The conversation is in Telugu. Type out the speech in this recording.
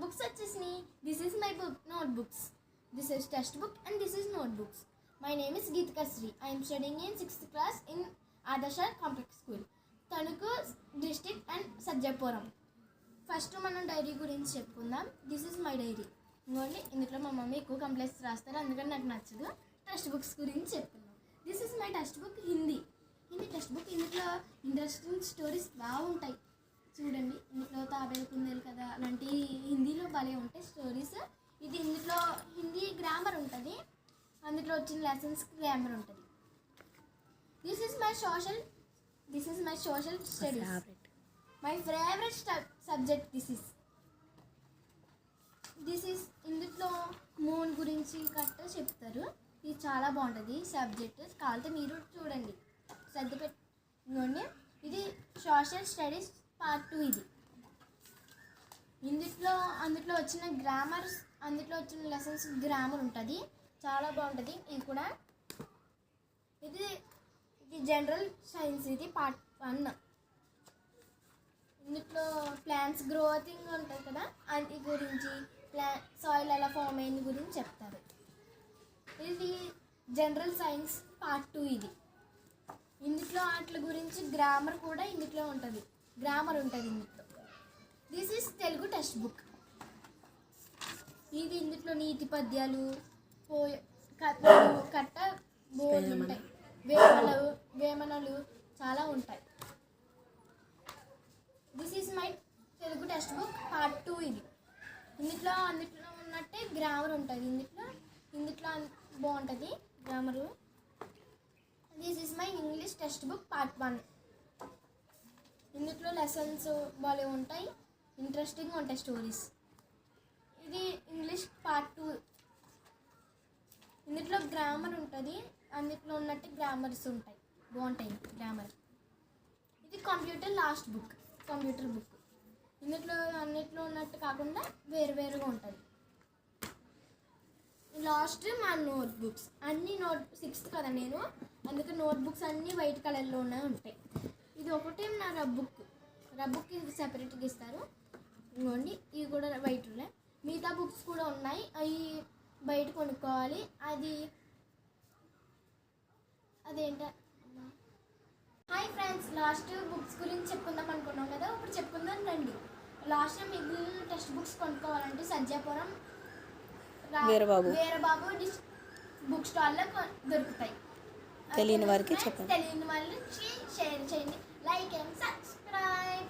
books వచ్చేసినాయి. This is my book, notebooks. This is textbook and this is notebooks. My name is Geetika Sri. I am studying in 6th class in Adarsh Complex School, Tanuku district and Sajjapuram. First మనం డైరీ గురించి చెప్పుకుందాం. This is my diary. ఇంకోండి, ఇందులో మా మమ్మీ ఎక్కువ కంప్లైంట్స్ రాస్తారు, అందుకని నాకు నచ్చదు. టెక్స్ట్ బుక్స్ గురించి చెప్తున్నాం. This is my text book Hindi text book. ఇందులో ఇంట్రెస్టింగ్ స్టోరీస్ బాగుంటాయి చూడండి. ఇందులో తాబేలు కుందేలు కదా అలాంటి హిందీలో భలే ఉంటాయి స్టోరీస్. ఇది ఇందులో హిందీ గ్రామర్ ఉంటుంది, అందులో వచ్చిన లెసన్స్ గ్రామర్ ఉంటుంది. This is my social studies. My favourite subject this is ఇందులో మూన్ గురించి కట్ట చెప్తారు. ఇది చాలా బాగుంటుంది సబ్జెక్ట్, కావాలంటే మీరు చూడండి, శ్రద్ధ పెట్టుకోండి. ఇది సోషల్ స్టడీస్ పార్ట్ 2. ఇది అందులో వచ్చిన గ్రామర్స్, అందులో వచ్చిన లెసన్స్ గ్రామర్ ఉంటుంది, చాలా బాగుంటుంది. ఇది కూడా ఇది జనరల్ సైన్స్, ఇది పార్ట్ 1. ఇందులో ప్లాంట్స్ గ్రోతింగ్ ఉంటుంది కదా, అది గురించి సాయిల్ ఎలా ఫామ్ అయింది గురించి చెప్తారు. ఇది జనరల్ సైన్స్ పార్ట్ 2. ఇది ఇందులో వాటి గురించి గ్రామర్ కూడా ఇందులో ఉంటుంది, గ్రామర్ ఉంటుంది ఇందులో. This is Telugu text book. ఇది ఇందులో నీతి పద్యాలు, కట్ట బోర్డులు ఉంటాయి, వేమనలు చాలా ఉంటాయి. This is my Telugu text book part 2. ఇది ఇందులో ఉన్నట్టే గ్రామర్ ఉంటుంది, ఇందులో బాగుంటుంది grammar. This is my English text book part 1. ఇందులో లెసన్స్ బాగా ఉంటాయి, ఇంట్రెస్టింగ్గా ఉంటాయి స్టోరీస్. ఇది ఇంగ్లీష్ పార్ట్ 2. ఇందులో గ్రామర్ ఉంటుంది, అందులో ఉన్నట్టు గ్రామర్స్ ఉంటాయి, బాగుంటాయి గ్రామర్. ఇది కంప్యూటర్ బుక్. ఇందులో అన్నిట్లో ఉన్నట్టు కాకుండా వేరువేరుగా ఉంటుంది. లాస్ట్ మా నోట్బుక్స్ అన్నీ 6th కదా నేను, అందుకే నోట్బుక్స్ అన్నీ వైట్ కలర్లోనే ఉంటాయి. ఇది ఒకటే నా రబ్బుక్ ఇది సెపరేట్గా ఇస్తారు. ఇంకోండి, ఇవి కూడా వైట్ ఉన్నాయి. మిగతా బుక్స్ కూడా ఉన్నాయి, అవి బయట కొనుక్కోవాలి. అదేంట. హాయ్ ఫ్రెండ్స్, లాస్ట్ బుక్స్ గురించి చెప్పుకుందాం అనుకున్నాం కదా, ఇప్పుడు చెప్పుకుందాం రండి. లాస్ట్ మిగిలిన టెక్స్ట్ బుక్స్ కొనుక్కోవాలంటే సజ్జాపురం వీరబాబు బుక్ స్టాల్లో దొరుకుతాయి. తెలియని వాళ్ళకి షేర్ చేయండి, లైక్ అండ్ సబ్స్క్రైబ్.